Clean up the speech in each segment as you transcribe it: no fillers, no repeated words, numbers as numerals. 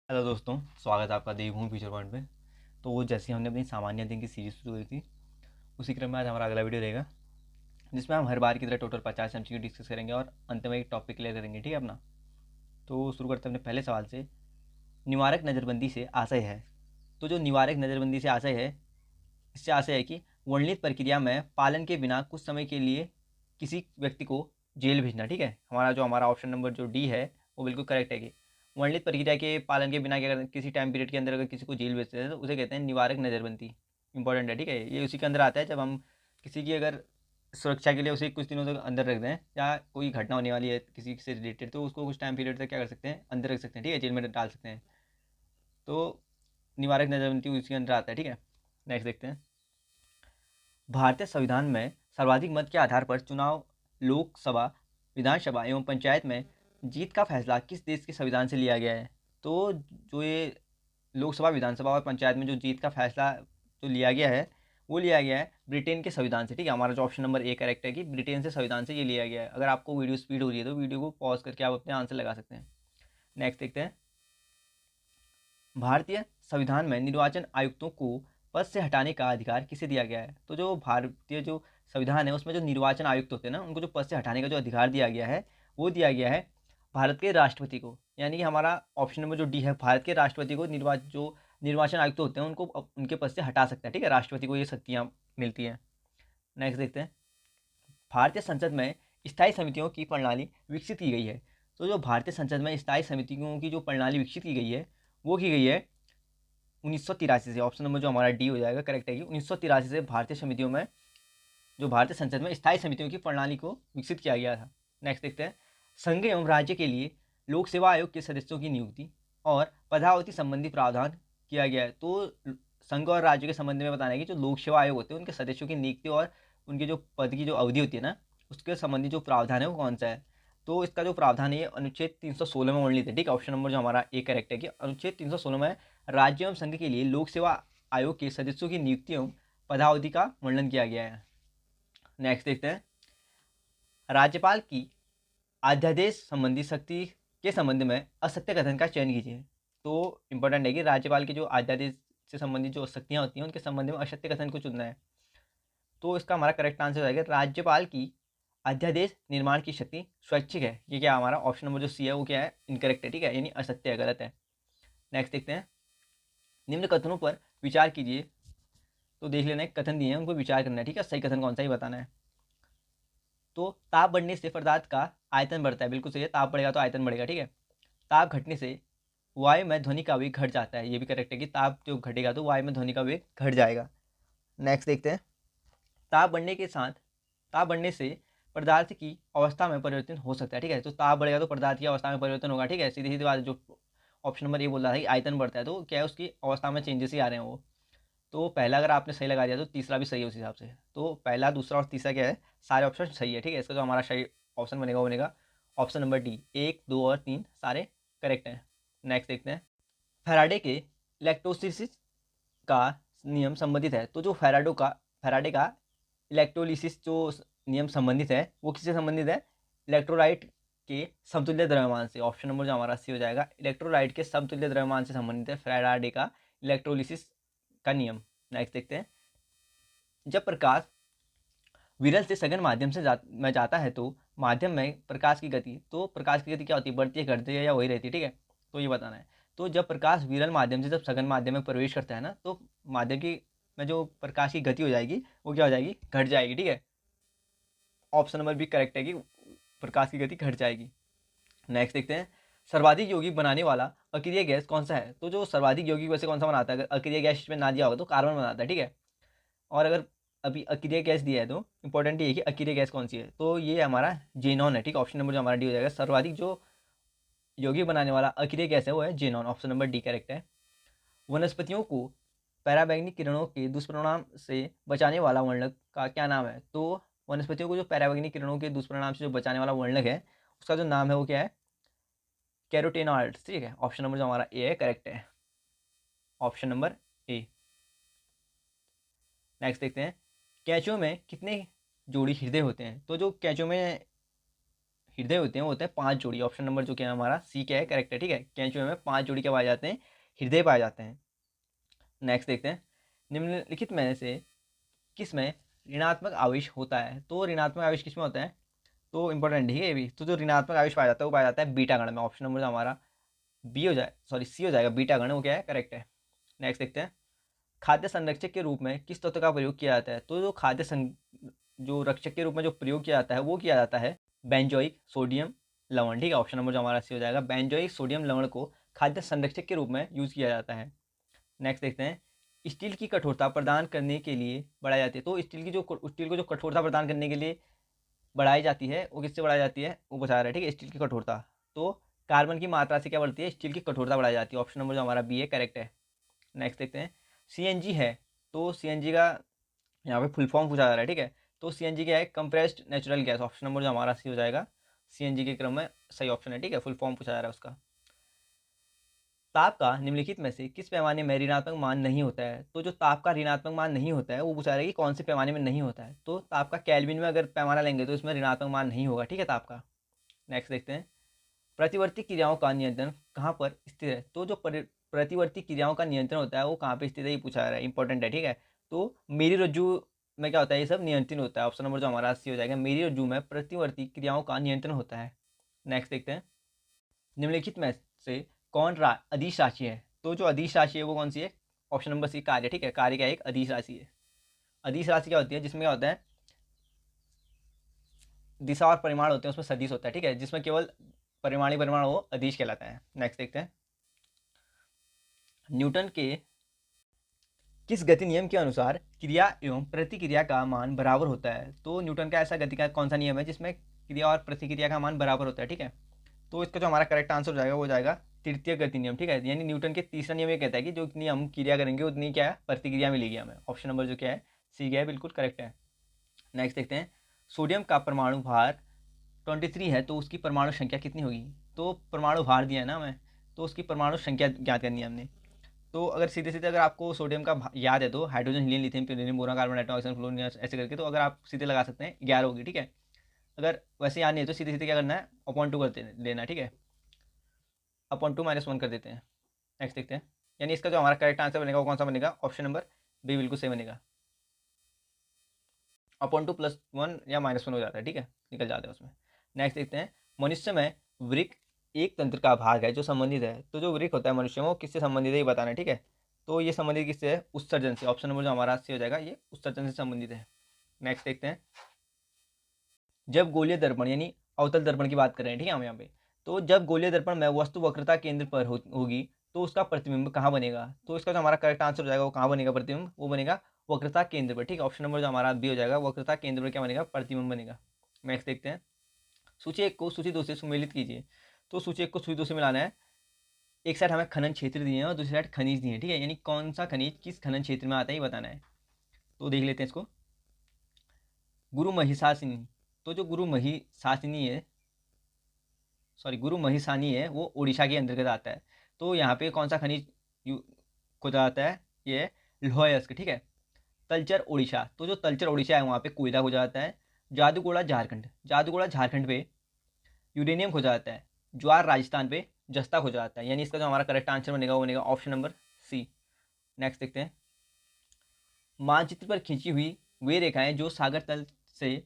Hello दोस्तों, स्वागत है आपका देवभूमि फ्यूचर पॉइंट में। तो जैसे हमने अपनी सामान्य अध्ययन की सीरीज शुरू की थी, उसी क्रम में आज हमारा अगला वीडियो रहेगा, जिसमें हम हर बार की तरह टोटल 50 एमसीक्यू डिस्कस करेंगे और अंत में एक टॉपिक क्लियर करेंगे। ठीक है अपना। तो शुरू करते हैं अपने पहले सवाल से। निवारक नज़रबंदी से आशय है। तो जो निवारक नज़रबंदी से आशय है, इससे आशय है कि वर्णित प्रक्रिया में पालन के बिना कुछ समय के लिए किसी व्यक्ति को जेल भेजना। ठीक है, हमारा ऑप्शन नंबर जो डी है वो बिल्कुल करेक्ट है कि वर्णित प्रक्रिया के पालन के बिना क्या करते हैं, किसी टाइम पीरियड के अंदर अगर किसी को जेल भेजते हैं तो उसे कहते हैं निवारक नज़रबंदी। इंपॉर्टेंट है। ठीक है, ये उसी के अंदर आता है जब हम किसी की अगर सुरक्षा के लिए उसे कुछ दिनों तक अंदर रख दें, या कोई घटना होने वाली है किसी से रिलेटेड, तो उसको कुछ टाइम पीरियड तक क्या कर सकते हैं, अंदर रख सकते हैं। ठीक है, जेल में डाल सकते हैं। तो निवारक नज़रबंदी उसी के अंदर आता है। ठीक है, नेक्स्ट देखते हैं। भारतीय संविधान में सर्वाधिक मत के आधार पर चुनाव लोकसभा, विधानसभा एवं पंचायत में जीत का फैसला किस देश के संविधान से लिया गया है? तो जो ये लोकसभा, विधानसभा और पंचायत में जो जीत का फैसला जो लिया गया है, वो लिया गया है ब्रिटेन के संविधान से। ठीक है, हमारा जो ऑप्शन नंबर ए करेक्ट है कि ब्रिटेन से संविधान से ये लिया गया है। अगर आपको वीडियो स्पीड हो रही है तो वीडियो को पॉज करके आप अपने आंसर लगा सकते हैं। नेक्स्ट देखते हैं। भारतीय संविधान में निर्वाचन आयुक्तों को पद से हटाने का अधिकार किसे दिया गया है? तो जो भारतीय जो संविधान है उसमें जो निर्वाचन आयुक्त होते हैं ना, उनको जो पद से हटाने का जो अधिकार दिया गया है, वो दिया गया है भारत के राष्ट्रपति को। यानी कि हमारा ऑप्शन नंबर जो डी है, भारत के राष्ट्रपति को जो निर्वाचन आयुक्त होते हैं उनको उनके पद से हटा सकता है। ठीक है, राष्ट्रपति को ये शक्तियाँ मिलती हैं। नेक्स्ट देखते हैं। भारतीय संसद में स्थायी समितियों की प्रणाली विकसित की गई है। तो जो भारतीय संसद में स्थायी समितियों की जो प्रणाली विकसित की गई है, वो की गई है 1983 से। ऑप्शन नंबर जो हमारा डी हो जाएगा करेक्ट है कि 1983 से भारतीय समितियों में, जो भारतीय संसद में स्थायी समितियों की प्रणाली को विकसित किया गया था। नेक्स्ट देखते हैं। संघ एवं राज्य के लिए लोक सेवा आयोग के सदस्यों की नियुक्ति और पदावधि संबंधी प्रावधान किया गया है। तो संघ और राज्य के संबंध में बताना है कि जो लोक सेवा आयोग होते हैं उनके सदस्यों की नियुक्ति और उनके जो पद की जो अवधि होती है ना, उसके संबंधी जो प्रावधान है वो कौन सा है? तो इसका जो प्रावधान है ये अनुच्छेद 316 में वर्णित है। ठीक है, ऑप्शन नंबर जो हमारा ए करेक्ट है कि अनुच्छेद 316 में राज्य एवं संघ के लिए लोक सेवा आयोग के सदस्यों की नियुक्ति एवं पदावधि का वर्णन किया गया है। नेक्स्ट देखते हैं। राज्यपाल की अध्यादेश संबंधी शक्ति के संबंध में असत्य कथन का चयन कीजिए। तो इंपॉर्टेंट है कि राज्यपाल के जो अध्यादेश से संबंधित जो शक्तियाँ होती हैं उनके संबंध में असत्य कथन को चुनना है। तो इसका हमारा करेक्ट आंसर हो जाएगा राज्यपाल की अध्यादेश निर्माण की शक्ति स्वैच्छिक है। ये क्या हमारा ऑप्शन नंबर जो सी है वो क्या है, इनकरेक्ट है। ठीक है, यानी असत्य है, गलत है। नेक्स्ट देखते हैं। निम्न कथनों पर विचार कीजिए। तो देख लेना है, कथन दिए हैं उनको विचार करना है। ठीक है, सही कथन कौन सा ही बताना है। तो ताप बढ़ने से पदार्थ का आयतन बढ़ता है, बिल्कुल सही है, ताप बढ़ेगा तो आयतन बढ़ेगा। ठीक है, ताप घटने से वायु में ध्वनि का वेग घट जाता है, ये भी करेक्ट है कि ताप जो घटेगा तो वायु में ध्वनि का वेग घट जाएगा। नेक्स्ट देखते हैं। ताप बढ़ने के साथ, ताप बढ़ने से पदार्थ की अवस्था में परिवर्तन हो सकता है। ठीक है, तो ताप बढ़ेगा तो पदार्थ की अवस्था में परिवर्तन होगा। ठीक है, सीधी सीधी बात, जो ऑप्शन नंबर ये बोल रहा था कि आयतन बढ़ता है तो क्या है, उसकी अवस्था में चेंजेस ही आ रहे हैं वो। तो पहला अगर आपने सही लगा दिया तो तीसरा भी सही है उस हिसाब से। तो पहला, दूसरा और तीसरा क्या है, सारे ऑप्शन सही है। ठीक है, इसका जो हमारा सही ऑप्शन बनेगा वो बनेगा ऑप्शन नंबर डी। 1, 2 और 3 सारे करेक्ट हैं। नेक्स्ट देखते हैं। फैराडे के इलेक्ट्रोलिसिस का नियम संबंधित है। तो जो फैराडे का इलेक्ट्रोलिसिस जो नियम संबंधित है वो किससे संबंधित है? इलेक्ट्रोलाइट के समतुल्य द्रव्यमान से। ऑप्शन नंबर जो हमारा सी हो जाएगा, इलेक्ट्रोलाइट के समतुल्य द्रव्यमान से संबंधित है फैराडे का इलेक्ट्रोलिसिस का नियम। नेक्स्ट देखते हैं। जब प्रकाश विरल से सघन माध्यम से में जाता है तो माध्यम में प्रकाश की गति, तो प्रकाश की गति क्या होती है, बढ़ती है, घटती है या वही रहती है? ठीक है, तो ये बताना है। तो जब प्रकाश विरल माध्यम से जब सघन माध्यम में प्रवेश करता है ना, तो माध्यम की में जो प्रकाश की गति हो जाएगी वो क्या हो जाएगी, घट जाएगी। ठीक है, ऑप्शन नंबर भी करेक्ट है कि प्रकाश की गति घट जाएगी। नेक्स्ट देखते हैं। सर्वाधिक यौगिक बनाने वाला अक्रिय गैस कौन सा है? तो जो सर्वाधिक यौगिक वैसे कौन सा बनाता है? अगर अक्रिय गैस में ना दिया होगा तो कार्बन बनाता है। ठीक है, और अगर अभी अक्रिय गैस दिया है तो इंपॉर्टेंट ये है कि अक्रिय गैस कौन सी है, तो ये हमारा जेनॉन है। ठीक है, ऑप्शन नंबर जो हमारा डी हो जाएगा। सर्वाधिक जो यौगिक बनाने वाला अक्रिय गैस है वो है xenon. Option number D correct है। वनस्पतियों को पैराबैंगनी किरणों के दुष्परिणाम से बचाने वाला वर्णक का क्या नाम है? तो वनस्पतियों को जो पैराबैंगनी किरणों के दुष्परिणाम से जो बचाने वाला वर्णक है उसका जो नाम है वो क्या है? कैरोटेनॉइड्स। ठीक है, ऑप्शन नंबर जो हमारा ए है करेक्ट है, ऑप्शन नंबर ए। नेक्स्ट देखते हैं। कैंचों में कितने जोड़ी हृदय होते हैं? तो जो कैंचों में हृदय होते हैं वो होते हैं 5 जोड़ी। ऑप्शन नंबर जो क्या है हमारा सी क्या है, करेक्ट है। ठीक है, केंचुए में 5 जोड़ी क्या पाए जाते हैं, हृदय पाए जाते हैं। नेक्स्ट देखते हैं, निम्नलिखित में से किस में ऋणात्मक आवेश होता है। तो ऋणात्मक आवेश किस में होता है, तो इंपॉर्टेंट है ये भी। तो जो ऋणात्मक आवेश पाया जाता है वो पाया जाता है बीटा गण में। ऑप्शन नंबर हमारा बी हो जाए, सॉरी सी हो जाएगा, बीटा गण वो क्या है, करेक्ट है। नेक्स्ट देखते हैं, खाद्य संरक्षक के रूप में किस तत्व का प्रयोग किया जाता है। तो जो जो रक्षक के रूप में जो प्रयोग किया जाता है वो किया जाता है बेंजोइक सोडियम लवण। ठीक है, ऑप्शन नंबर जो हमारा सी हो जाएगा, बेंजोइक सोडियम लवण को खाद्य संरक्षक के रूप में यूज़ किया जाता है। नेक्स्ट देखते हैं, स्टील की कठोरता प्रदान करने के लिए बढ़ाई जाती है। तो स्टील को जो कठोरता प्रदान करने के लिए बढ़ाई जाती है वो किससे बढ़ाई जाती है, वो बता रहा है। ठीक है, स्टील की कठोरता तो कार्बन की मात्रा से क्या बढ़ती है, स्टील की कठोरता बढ़ाई जाती है। ऑप्शन नंबर जो हमारा बी है, करेक्ट है। नेक्स्ट देखते हैं, सीएनजी है। तो सीएनजी का यहाँ पे फुल फॉर्म पूछा जा रहा है। ठीक है, तो सीएनजी क्या है, compressed natural gas. Option number जो हमारा सी हो जाएगा, सीएनजी के क्रम में सही ऑप्शन है। ठीक है, फुल फॉर्म पूछा जा रहा है उसका। ताप का निम्नलिखित में से किस पैमाने में ऋणात्मक मान नहीं होता है। तो जो ताप का ऋणात्मक मान नहीं होता है वो पूछा रहा है कि कौन से पैमाने में नहीं होता है। तो ताप का केल्विन में अगर पैमाना लेंगे तो इसमें ऋणात्मक मान नहीं होगा। ठीक है, ताप का। नेक्स्ट देखते हैं, प्रतिवर्ती क्रियाओं का नियंत्रण कहाँ पर स्थित है। तो जो प्रतिवर्ती क्रियाओं का नियंत्रण होता है वो कहाँ पर स्थित है, ये पूछा जा रहा है, इंपॉर्टेंट है। ठीक है, तो मेरी रज्जु में क्या होता है, ये सब नियंत्रण होता है। ऑप्शन नंबर जो हमारा सी हो जाएगा, मेरी रज्जु में प्रतिवर्ती क्रियाओं का नियंत्रण होता है। नेक्स्ट देखते हैं, निम्नलिखित में से कौन अदिश राशि है। तो जो अदिश राशि है वो कौन सी है, ऑप्शन नंबर सी कार्य। ठीक है, कार्य का एक अदिश राशि है। अदिश राशि क्या होती है, जिसमें क्या होता है, दिशा और परिमाण होते हैं उसमें सदिश होता है। ठीक है, जिसमें केवल परिमाण वो अदिश कहलाता है। नेक्स्ट देखते हैं, न्यूटन के किस गति नियम के अनुसार क्रिया एवं प्रतिक्रिया का मान बराबर होता है। तो न्यूटन का ऐसा गति का कौन सा नियम है जिसमें क्रिया और प्रतिक्रिया का मान बराबर होता है। ठीक है, तो इसका जो हमारा करेक्ट आंसर हो जाएगा वो हो जाएगा तृतीय गति नियम। ठीक है, यानी न्यूटन के तीसरा नियम ये कहता है कि जो इतनी हम क्रिया करेंगे उतनी क्या है, प्रतिक्रिया मिलेगी हमें। ऑप्शन नंबर जो क्या है, सी गया है, बिल्कुल करेक्ट है। नेक्स्ट देखते हैं, सोडियम का परमाणु भार 23 है तो उसकी परमाणु संख्या कितनी होगी। तो परमाणु भार दिया है ना हमें, तो उसकी परमाणु संख्या ज्ञात करनी है हमने। तो अगर सीधे सीधे अगर आपको सोडियम का याद है तो hydrogen helium lithium beryllium boron carbon nitrogen oxygen fluorine ऐसे करके, तो अगर आप सीधे लगा सकते हैं 11 होगी। ठीक है, अगर वैसे याद नहीं है तो सीधे सीधे क्या करना है, अपॉन 2 करते लेना। ठीक है, अपॉन 2 -1 कर देते हैं। नेक्स्ट देखते हैं, यानी इसका जो हमारा करेक्ट आंसर बनेगा वो कौन सा बनेगा, ऑप्शन नंबर बी बिल्कुल सही बनेगा। अपॉन 2 +1 या -1 हो जाता है। ठीक है, निकल जाता है उसमें। नेक्स्ट देखते हैं, मनुष्य में वृक्क एक तंत्र का भाग है जो संबंधित है। तो जो वृक्क होता है मनुष्य में वो किससे संबंधित है ये बताना है। ठीक है, तो ये संबंधित किससे है, उत्सर्जन से। ऑप्शन नंबर जो हमारा सी हो जाएगा, ये उत्सर्जन से संबंधित है। नेक्स्ट देखते हैं, जब गोलीय दर्पण यानी अवतल दर्पण की बात कर रहे हैं। ठीक है, हम यहाँ पे, तो जब गोलीय दर्पण में वस्तु वक्रता केंद्र पर होगी तो उसका प्रतिबिंब कहाँ बनेगा। तो इसका जो हमारा करेक्ट आंसर हो जाएगा वो कहाँ बनेगा प्रतिबिंब, वो बनेगा वक्रता केंद्र पर। ठीक है, ऑप्शन नंबर जो हमारा बी हो जाएगा, वक्रता केंद्र पर क्या बनेगा, प्रतिबिंब बनेगा। नेक्स्ट देखते हैं, सूची 1 को सूची 2 से सुमेलित कीजिए। तो सूची 1 को सूची 2 से मिलाना है। एक साइड हमें खनन क्षेत्र दिए हैं और दूसरी साइड खनिज दिए हैं। ठीक है, यानी कौन सा खनिज किस खनन क्षेत्र में आता है ये बताना है। तो देख लेते हैं इसको, गुरु महिषासिनी। तो जो गुरु महिषानी है वो उड़ीसा के अंतर्गत आता है। तो यहाँ पे कौन सा खनिज खोजा जाता है, ये लोहयस्क। ठीक है, तलचर उड़ीसा। तो जो तलचर उड़ीसा है वहाँ पे कोयला खोजा जाता है। जादूगोड़ा झारखंड पे यूरेनियम खोजा जाता है। ज्वार राजस्थान पे जस्ता खोजा जाता है। यानी इसका जो हमारा करेक्ट आंसर बनेगा वो बनेगा ऑप्शन नंबर सी। नेक्स्ट देखते हैं, मानचित्र पर खींची हुई वे रेखाएं जो सागर तल से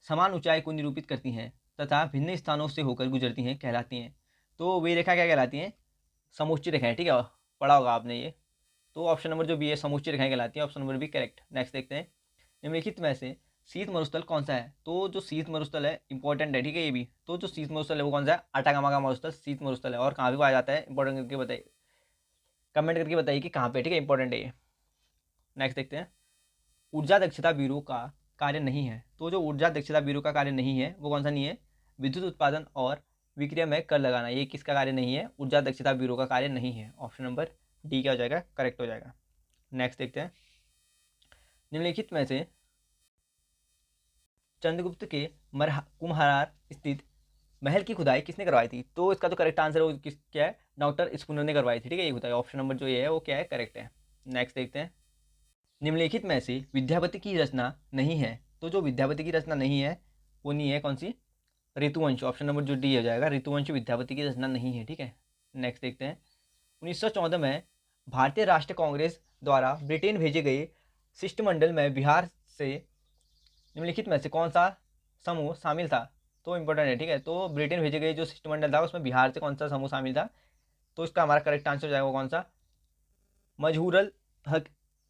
समान ऊंचाई को निरूपित करती हैं तथा भिन्न स्थानों से होकर गुजरती हैं कहलाती हैं। तो वे रेखा क्या कहलाती हैं, समोच्च रेखाएं। ठीक है, पढ़ा होगा आपने ये। तो ऑप्शन नंबर जो बी है, समोच्च रेखाएं कहलाती हैं। Option number B correct. Next देखते हैं, निम्नलिखित में से शीत मरुस्थल कौन सा है। तो जो शीत मरुस्थल है इंपॉर्टेंट है। ठीक है, ये भी, तो जो शीत मरुस्थल है वो कौन सा है, अटाकामा का मरुस्थल शीत मरुस्थल है। और कहाँ भी पाया जाता है, इंपॉर्टेंट करके बताइए, कमेंट करके बताइए कि कहाँ पे। ठीक है, इंपॉर्टेंट है ये। नेक्स्ट देखते हैं, ऊर्जा दक्षता ब्यूरो का कार्य नहीं है। तो जो ऊर्जा दक्षता ब्यूरो का कार्य नहीं है वो कौन सा नहीं है, विद्युत उत्पादन और विक्रय में कर लगाना। ये किसका कार्य नहीं है, ऊर्जा दक्षता ब्यूरो का कार्य नहीं है। ऑप्शन नंबर डी क्या हो जाएगा, करेक्ट हो जाएगा। नेक्स्ट देखते हैं, निम्नलिखित में से चंद्रगुप्त के कुम्हार स्थित महल की खुदाई किसने करवाई थी। तो इसका जो करेक्ट आंसर है वो क्या है, डॉक्टर स्कूनर ने करवाई थी। ठीक है, ये खुदाई। ऑप्शन नंबर जो ये है वो क्या है, करेक्ट है। नेक्स्ट देखते हैं, निम्नलिखित में से विद्यापति की रचना नहीं है। तो जो विद्यापति की रचना नहीं है वो नहीं है कौन सी, ऋतुवंश, ऑप्शन नंबर जो डी हो जाएगा, ऋतुवंश विद्यापति की रचना नहीं है। ठीक है, नेक्स्ट देखते हैं। 1914 में भारतीय राष्ट्रीय कांग्रेस द्वारा ब्रिटेन भेजे गए शिष्टमंडल में बिहार से निम्नलिखित में से कौन सा समूह शामिल था? तो इंपॉर्टेंट है। ठीक है, तो ब्रिटेन भेजे गए जो शिष्टमंडल था उसमें बिहार से कौन सा समूह शामिल था? तो इसका हमारा करेक्ट आंसर हो जाएगा कौन सा? मजहूरल हक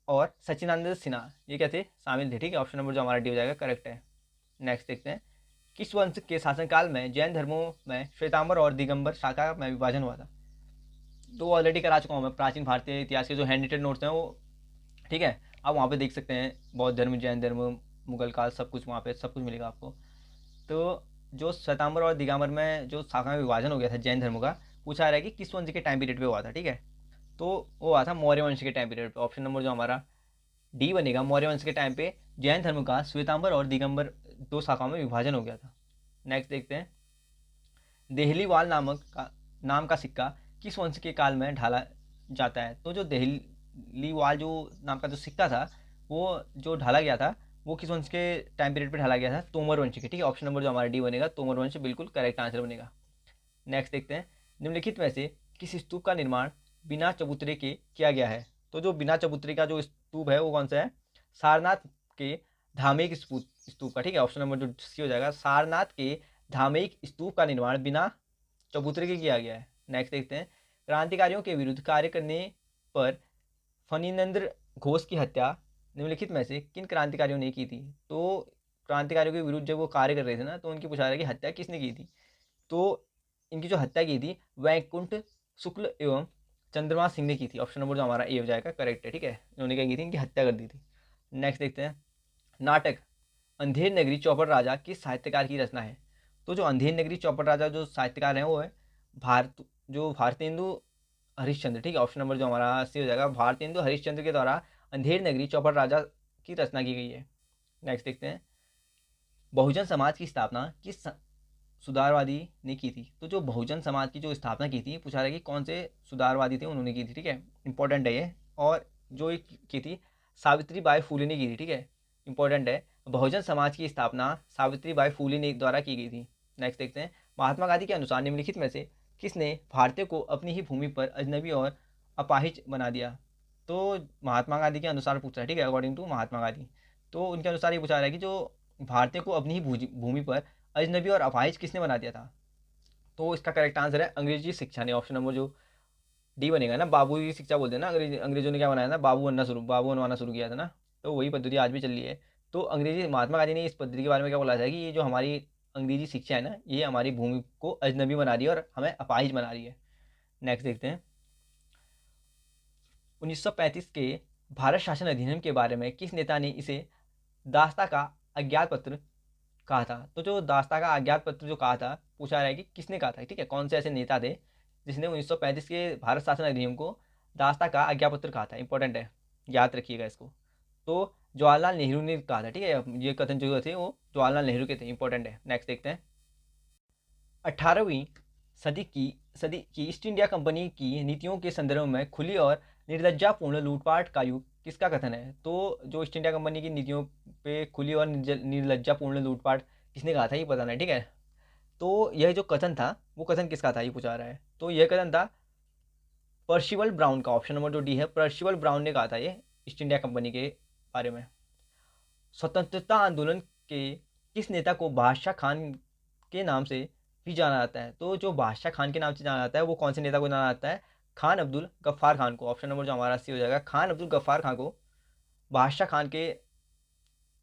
और सचिदानंद सिन्हा, ये क्या थे? शामिल थे। ठीक है, ऑप्शन नंबर जो हमारा डी हो जाएगा करेक्ट है। नेक्स्ट देखते हैं। किस वंश के शासनकाल में जैन धर्मों में श्वेतांबर और दिगंबर शाखा में विभाजन हुआ था? तो ऑलरेडी करा चुका हूँ मैं, प्राचीन भारतीय इतिहास के जो हैंड रिटेड नोट्स हैं वो, ठीक है, आप वहाँ पे देख सकते हैं। बौद्ध धर्म, जैन धर्म, मुगल काल, सब कुछ वहाँ पे सब कुछ मिलेगा आपको। तो जो श्वेतांबर और दिगंबर में जो शाखा में विभाजन हो गया था जैन धर्म का, पूछा रहा है कि किस वंश के टाइम पीरियड पे हुआ था। ठीक है, तो वो हुआ था मौर्य वंश के टाइम पीरियड पे। ऑप्शन नंबर जो हमारा डी बनेगा, मौर्य वंश के टाइम पे जैन धर्म का श्वेतांबर और दिगंबर दो शाखाओं में विभाजन हो गया था। नेक्स्ट देखते हैं। देहलीवाल नाम का सिक्का किस वंश के काल में ढाला जाता है? तो जो देहलीवाल जो नाम का जो सिक्का था वो जो ढाला गया था वो किस वंश के टाइम पीरियड पे ढाला गया था? तोमर वंश के। ठीक है, ऑप्शन नंबर जो हमारा डी बनेगा, तोमर वंश बिल्कुल करेक्ट आंसर बनेगा। नेक्स्ट देखते हैं। निम्नलिखित में से किस स्तूप का निर्माण बिना चबूतरे के किया गया है? तो जो बिना चबूतरे का जो स्तूप है वो कौन सा है? सारनाथ के धार्मिक स्तूप का। ठीक है, ऑप्शन नंबर जो सी हो जाएगा, सारनाथ के धार्मिक स्तूप का निर्माण बिना चबूतरे के किया गया है। नेक्स्ट देखते हैं। क्रांतिकारियों के विरुद्ध कार्य करने पर फणिनंद्र घोष की हत्या निम्नलिखित में से किन क्रांतिकारियों ने की थी? तो क्रांतिकारियों के विरुद्ध जब वो कार्य कर रहे थे ना, तो उनकी पूछा रहा है कि हत्या किसने की थी? तो इनकी जो हत्या की थी वैकुंठ शुक्ल एवं चंद्रमा सिंह ने की थी। ऑप्शन नंबर जो हमारा ए हो जाएगा करेक्ट है। ठीक है, इन्होंने क्या की थी? इनकी हत्या कर दी थी। नेक्स्ट देखते हैं। नाटक अंधेर नगरी चौपड़ राजा किस साहित्यकार की रचना है? तो जो अंधेर नगरी चौपड़ राजा जो साहित्यकार हैं वो है भारतेंदु हरिश्चंद्र। ठीक है, ऑप्शन नंबर जो हमारा सी हो जाएगा, भारतेंदु हरिश्चंद्र के द्वारा अंधेर नगरी चौपड़ राजा की रचना की गई है। नेक्स्ट देखते हैं। बहुजन समाज की स्थापना किस सुधारवादी ने की थी? तो जो बहुजन समाज की जो स्थापना की थी, पूछा रहा है कि कौन से सुधारवादी थे, उन्होंने की थी। ठीक है, इंपॉर्टेंट है ये। और जो ये की थी सावित्री बाई फुले ने की थी। ठीक है, इंपॉर्टेंट है। बहुजन समाज की स्थापना सावित्री बाई फुले ने द्वारा की गई थी। नेक्स्ट देखते हैं। महात्मा गांधी के अनुसार निम्नलिखित में से किसने भारतीय को अपनी ही भूमि पर अजनबी और अपाहिज बना दिया? तो महात्मा गांधी के अनुसार पूछा है। ठीक है, अकॉर्डिंग टू महात्मा गांधी, तो उनके अनुसार ये पूछा रहा है कि जो भारतीय को अपनी ही भूमि पर अजनबी और अपाहिज किसने बना दिया था? तो इसका करेक्ट आंसर है अंग्रेजी शिक्षा ने। ऑप्शन नंबर जो डी बनेगा ना, बाबू की शिक्षा बोलते हैं ना, अंग्रेजों ने क्या बनाया था? बाबू बनवाना शुरू किया था ना, तो वही पद्धति आज भी चल रही है। तो अंग्रेजी महात्मा गांधी ने इस पद्धति के बारे में क्या बोला था कि ये जो हमारी अंग्रेजी शिक्षा है ना, ये हमारी भूमि को अजनबी बना रही है और हमें अपाहिज बना रही है। नेक्स्ट देखते हैं। 1935 के भारत शासन अधिनियम के बारे में किस नेता ने इसे दास्ता का अज्ञात पत्र कहा था? तो जो दास्ता का अज्ञात पत्र जो कहा था, पूछा रहा है कि किसने कहा था। ठीक है, कौन से ऐसे नेता थे जिसने 1935 के भारत शासन अधिनियम को दास्ता का अज्ञात पत्र कहा था? इंपॉर्टेंट है, याद रखिएगा इसको। तो जवाहरलाल नेहरू ने कहा था। ठीक है, ये कथन जो थे वो जवाहरलाल नेहरू के थे। इंपॉर्टेंट है। नेक्स्ट देखते हैं। 18वीं सदी की ईस्ट इंडिया कंपनी की नीतियों के संदर्भ में खुली और निर्लज्जापूर्ण लूटपाट का युग किसका कथन है? तो जो ईस्ट इंडिया कंपनी की नीतियों पे खुली और निर्लज्जापूर्ण लूटपाट किसने कहा था, ये बताना है। ठीक है, तो यह जो कथन था वो कथन किसका था, ये पूछा रहा है। तो यह कथन था पर्शिवल ब्राउन का। ऑप्शन नंबर जो डी है, पर्शिवल ब्राउन ने कहा था ये ईस्ट इंडिया कंपनी के बारे में। स्वतंत्रता आंदोलन के किस नेता को बादशाह खान के नाम से भी जाना जाता है? तो जो बादशाह खान के नाम से जाना जाता है वो कौन से नेता को जाना जाता है? खान अब्दुल गफ्फार खान को। ऑप्शन नंबर जो हमारा सी हो जाएगा, खान अब्दुल गफ्फार खान को बादशाह खान के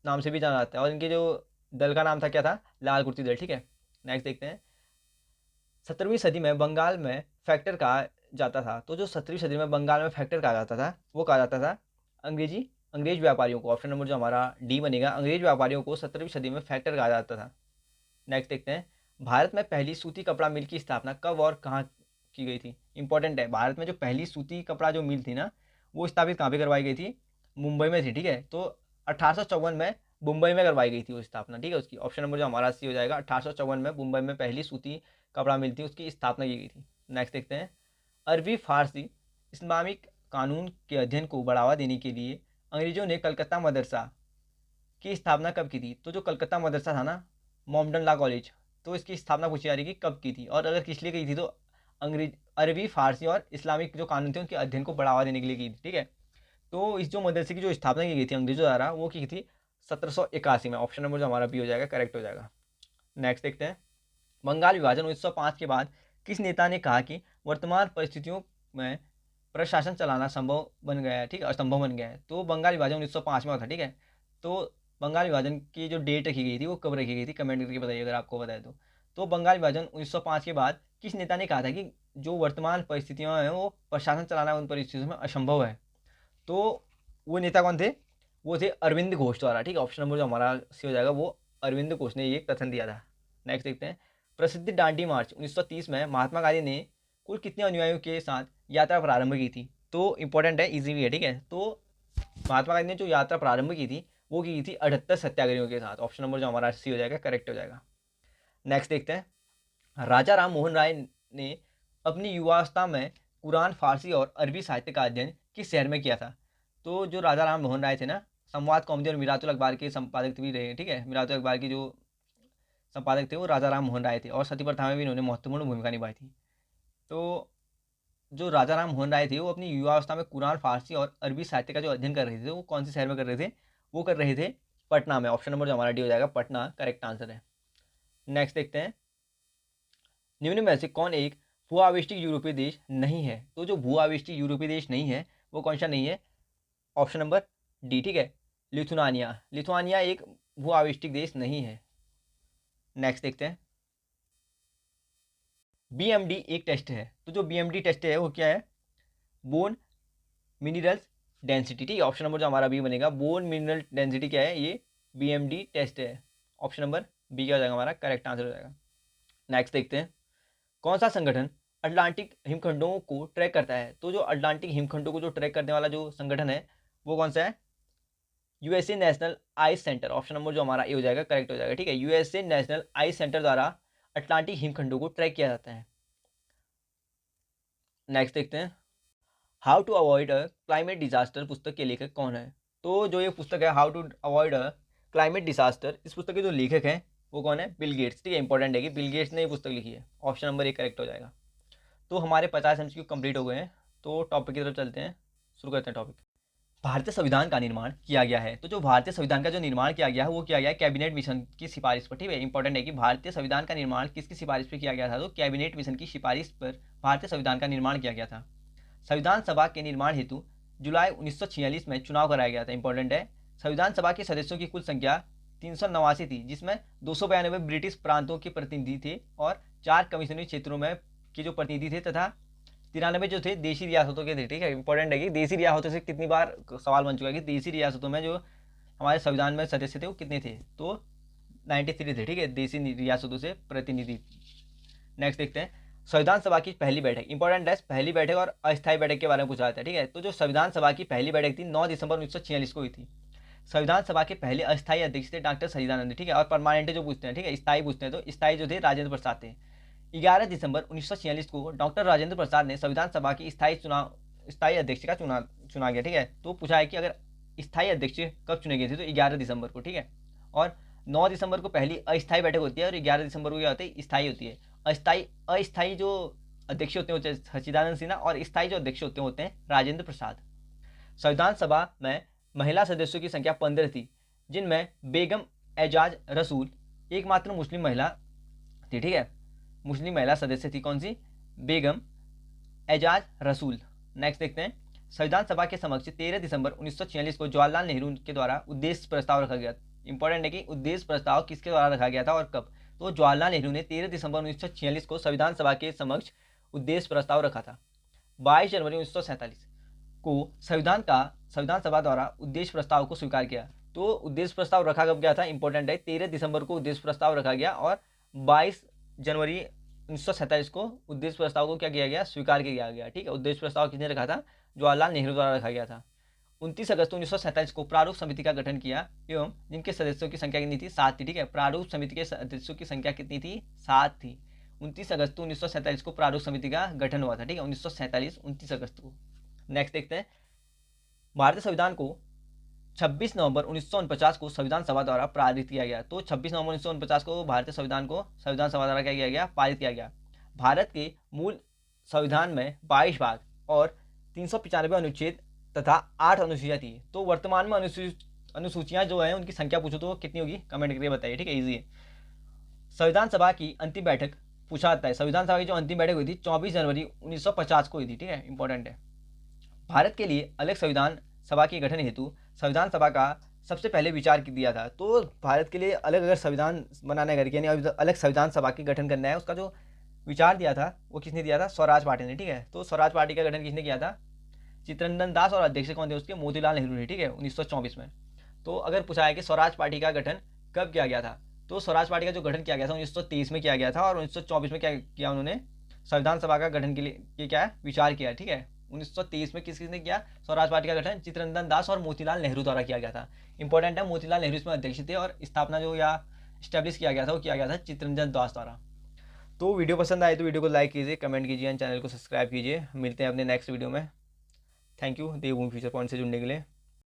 नाम से भी जाना जाता है। और इनके जो दल का नाम था क्या था? लाल कुर्ती दल। ठीक है, नेक्स्ट देखते हैं। 17वीं सदी में बंगाल में फैक्टर कहा जाता था। तो जो 17वीं सदी में बंगाल में फैक्टर कहा जाता था वो कहा जाता था अंग्रेज व्यापारियों को। ऑप्शन नंबर जो हमारा डी बनेगा, अंग्रेज व्यापारियों को 17वीं सदी में फैक्टर कहा जाता था। नेक्स्ट देखते हैं। भारत में पहली सूती कपड़ा मिल की स्थापना कब और कहाँ की गई थी? इंपॉर्टेंट है, भारत में जो पहली सूती कपड़ा जो मिल थी ना, वो स्थापित कहाँ पे करवाई गई थी? मुंबई में थी। ठीक है, तो 1854 में मुंबई में करवाई गई थी वो स्थापना। ठीक है, उसकी ऑप्शन नंबर जो हमारा सी हो जाएगा, 1854 में मुंबई में पहली सूती कपड़ा मिल थी, उसकी स्थापना की गई थी। नेक्स्ट देखते हैं। अरबी फारसी इस्लामिक कानून के अध्ययन को बढ़ावा देने के लिए अंग्रेजों ने कलकत्ता मदरसा की स्थापना कब की थी? तो जो कलकत्ता मदरसा था ना, मोमडन लॉ कॉलेज, तो इसकी स्थापना पूछी जा रही है कि कब की थी, और अगर किस लिए की थी तो अंग्रेज अरबी, फारसी और इस्लामिक जो कानून थे उनके अध्ययन को बढ़ावा देने के लिए की थी। ठीक है, तो इस जो मदरसे की जो स्थापना की गई थी अंग्रेजों द्वारा, वो की थी 1781 में। ऑप्शन नंबर जो हमारा बी हो जाएगा, करेक्ट हो जाएगा। नेक्स्ट देखते हैं, बंगाल विभाजन 1905 के बाद किस नेता ने कहा कि वर्तमान परिस्थितियों में प्रशासन चलाना संभव बन गया है, ठीक है, असंभव बन गया है। तो बंगाल विभाजन 1905 में हुआ था। ठीक है, तो बंगाल विभाजन की जो डेट रखी गई थी वो कब रखी गई थी, कमेंट करके बताइए अगर आपको बताए तो बंगाल विभाजन 1905 के बाद किस नेता ने कहा था कि जो वर्तमान परिस्थितियाँ हैं वो प्रशासन चलाना उन परिस्थितियों में असंभव है। तो वो नेता कौन थे, वो थे अरविंद घोष द्वारा। ठीक है, ऑप्शन नंबर जो हमारा सी हो जाएगा, वो अरविंद घोष ने ये कथन दिया था। नेक्स्ट देखते हैं, प्रसिद्ध दांडी मार्च 1930 में महात्मा गांधी ने कुल कितने अनुयायियों के साथ यात्रा प्रारंभ की थी। तो इंपॉर्टेंट है, इजी भी है। ठीक है, तो महात्मा गांधी ने जो यात्रा प्रारंभ की थी वो की थी 78 सत्याग्रहियों के साथ। ऑप्शन नंबर जो हमारा सी हो जाएगा, करेक्ट हो जाएगा। नेक्स्ट देखते हैं, राजा राम मोहन राय ने अपनी युवावस्था में कुरान, फारसी और अरबी साहित्य का अध्ययन किस शहर में किया था। तो जो राजा राम मोहन राय थे ना, संवाद कौमुदी और मिरातुल अखबार के संपादक भी रहे। ठीक है, मिरातुल अखबार के जो संपादक थे वो राजा राम मोहन राय थे, और सती प्रथा में भी इन्होंने महत्वपूर्ण भूमिका निभाई थी। तो जो राजा राम मोहन राय थे वो अपनी युवावस्था में कुरान, फारसी और अरबी साहित्य का जो अध्ययन कर रहे थे वो कौन से शहर में कर रहे थे, वो कर रहे थे पटना में। ऑप्शन नंबर जो हमारा डी हो जाएगा, पटना करेक्ट आंसर है। नेक्स्ट देखते हैं, निम्न में से कौन एक भू आविष्टिक यूरोपीय देश नहीं है। तो जो भू आविष्टिक यूरोपीय देश नहीं है वो कौन सा नहीं है, ऑप्शन नंबर डी। ठीक है, लिथुआनिया। लिथुआनिया एक भू आविष्टिक देश नहीं है। नेक्स्ट देखते हैं, बीएमडी एक टेस्ट है। तो जो बीएमडी टेस्ट है वो क्या है, बोन मिनरल्स डेंसिटी। ठीक है, ऑप्शन नंबर जो हमारा बी बनेगा, बोन मिनरल डेंसिटी क्या है, ये बीएमडी टेस्ट है। ऑप्शन नंबर बी क्या हो जाएगा हमारा, करेक्ट आंसर हो जाएगा। नेक्स्ट देखते हैं, कौन सा संगठन अटलांटिक हिमखंडों को ट्रैक करता है। तो जो अटलांटिक हिमखंडों को जो ट्रैक करने वाला जो संगठन है वो कौन सा है, USA National Ice centre. Option number जो हमारा ए हो जाएगा, करेक्ट हो जाएगा। ठीक है, यूएसए नेशनल आइस सेंटर द्वारा अटलांटिक हिमखंडों को ट्रैक किया जाता है। नेक्स्ट देखते हैं, how to avoid a climate disaster पुस्तक के लेखक कौन है। तो जो ये पुस्तक है, how to avoid a climate disaster, इस पुस्तक के जो लेखक हैं वो कौन है, बिल गेट्स। ठीक है, इंपॉर्टेंट है कि बिल गेट्स ने ये पुस्तक लिखी है। ऑप्शन नंबर ए करेक्ट हो जाएगा। तो हमारे 50 MCQ कंप्लीट हो गए हैं, तो टॉपिक की तरफ चलते हैं, शुरू करते हैं टॉपिक। भारतीय संविधान का निर्माण किया गया है। तो जो भारतीय संविधान का जो निर्माण किया गया है वो किया गया है कैबिनेट मिशन की सिफारिश पर। ठीक है, इंपॉर्टेंट है कि भारतीय संविधान का निर्माण किसकी सिफारिश पर किया गया था, तो कैबिनेट मिशन की सिफारिश पर भारतीय संविधान का निर्माण किया गया था। संविधान सभा के निर्माण हेतु जुलाई 1946 में चुनाव कराया गया था। इंपॉर्टेंट है, संविधान सभा के सदस्यों की कुल संख्या 389 थी, जिसमें 292 ब्रिटिश प्रांतों के प्रतिनिधि थे और 4 कमिश्नरी क्षेत्रों में के जो प्रतिनिधि थे, तथा 93 जो थे देशी रियासतों के थे। ठीक है, इंपॉर्टेंट है कि देशी रियासतों से कितनी बार सवाल बन चुका है कि देशी रियासतों में जो हमारे संविधान में सदस्य थे वो कितने थे, तो 93 थे। ठीक है, देशी रियासतों से प्रतिनिधि। नेक्स्ट देखते हैं, संविधान सभा की पहली बैठक। इंपॉर्टेंट है, पहली बैठक और अस्थायी बैठक के बारे में पूछा जाता है। ठीक है, तो जो संविधान सभा की पहली बैठक थी 9 दिसंबर 1946 को हुई थी। संविधान सभा के पहले अस्थायी अध्यक्ष थे डॉक्टर सच्चिदानंद। ठीक है, और परमानेंट जो पूछते हैं, ठीक है, स्थायी पूछते हैं, तो स्थायी जो थे राजेंद्र प्रसाद थे। 11 दिसंबर 1946 को डॉक्टर राजेंद्र प्रसाद ने संविधान सभा की स्थायी अध्यक्ष का चुना गया। ठीक है, तो पूछा है कि अगर स्थायी अध्यक्ष कब चुने गए थे, तो 11 दिसंबर को। ठीक है, और 9 दिसंबर को पहली अस्थायी बैठक होती है और 11 दिसंबर को क्या होती है, स्थायी होती है। अस्थायी जो अध्यक्ष होते हैं सच्चिदानंद सिन्हा, और स्थायी जो अध्यक्ष होते हैं राजेंद्र प्रसाद। संविधान सभा में महिला सदस्यों की संख्या 15 थी, जिनमें बेगम एजाज रसूल एकमात्र मुस्लिम महिला थी। ठीक है, मुस्लिम महिला सदस्य थी, कौन सी, बेगम एजाज रसूल। नेक्स्ट देखते हैं, संविधान सभा के समक्ष 13 दिसंबर 1946 को जवाहरलाल नेहरू के द्वारा उद्देश्य प्रस्ताव रखा गया। इंपॉर्टेंट है कि उद्देश्य प्रस्ताव किसके द्वारा रखा गया था और कब, तो जवाहरलाल नेहरू ने 13 दिसंबर 1946 को संविधान सभा के समक्ष उद्देश्य प्रस्ताव रखा था। 22 जनवरी 1947 को संविधान सभा द्वारा उद्देश्य प्रस्ताव को स्वीकार किया। तो उद्देश्य प्रस्ताव रखा कब गया था, इंपॉर्टेंट है, 13 दिसंबर को उद्देश्य प्रस्ताव रखा गया और 22 जनवरी 1947 को उद्देश्य प्रस्ताव को क्या किया गया, स्वीकार किया गया। ठीक है, उद्देश्य प्रस्ताव किसने रखा था, जवाहरलाल नेहरू द्वारा रखा गया था। 29 अगस्त 1947 को प्रारूप समिति का गठन किया एवं जिनके सदस्यों की संख्या कितनी थी, 7 थी। ठीक है, प्रारूप समिति के सदस्यों की संख्या कितनी थी, 7 थी। 29 अगस्त 1947 को प्रारूप समिति का गठन हुआ था। ठीक है, 1947 29 अगस्त को। नेक्स्ट देखते हैं, भारतीय संविधान को 26 नवंबर 1949 को संविधान सभा द्वारा पारित किया गया। तो 26 नवंबर 1949 को भारतीय संविधान को संविधान सभा द्वारा क्या किया गया, पारित किया गया। भारत के मूल संविधान में 22 भाग और 395 अनुच्छेद तथा 8 अनुसूचियाँ थी। तो वर्तमान में अनुसूचियाँ जो है उनकी संख्या पूछो तो कितनी होगी, कमेंट करके बताइए, ठीक है, ईजी है। संविधान सभा की अंतिम बैठक पूछा जाता है। संविधान सभा की जो अंतिम बैठक हुई थी 24 जनवरी 1950 को हुई थी, ठीक है, इंपॉर्टेंट है। भारत के लिए अलग संविधान सभा के गठन हेतु संविधान सभा का सबसे पहले विचार दिया था। तो भारत के लिए अलग अगर संविधान बनाने करके यानी अलग संविधान सभा के गठन करना है, उसका जो विचार दिया था वो किसने दिया था, स्वराज पार्टी ने, ठीक है। तो स्वराज पार्टी का गठन किसने किया था, चित्तरंजन दास, और अध्यक्ष कौन थे उसके, मोतीलाल नेहरू ने, ठीक है, 1924 में। तो अगर पूछा है कि स्वराज पार्टी का गठन कब किया गया था, तो स्वराज पार्टी का जो गठन किया गया था 1923 में किया गया था, और 1924 में क्या किया उन्होंने, संविधान सभा का गठन के लिए क्या है, विचार किया, ठीक है। 1923 में किसने किया, स्वराज पार्टी का गठन चित्तरंजन दास और मोतीलाल नेहरू द्वारा किया गया था। इंपॉर्टेंट है, मोतीलाल नेहरू इसमें अध्यक्ष थे और स्थापना जो या स्टैब्लिश किया गया था वो किया गया था चित्तरंजन दास द्वारा। तो वीडियो पसंद आए तो वीडियो को लाइक कीजिए, कमेंट कीजिए एंड चैनल को सब्सक्राइब कीजिए। मिलते हैं अपने नेक्स्ट वीडियो में। Thank you Devbhoomi Future Point से जुड़ने के लिए।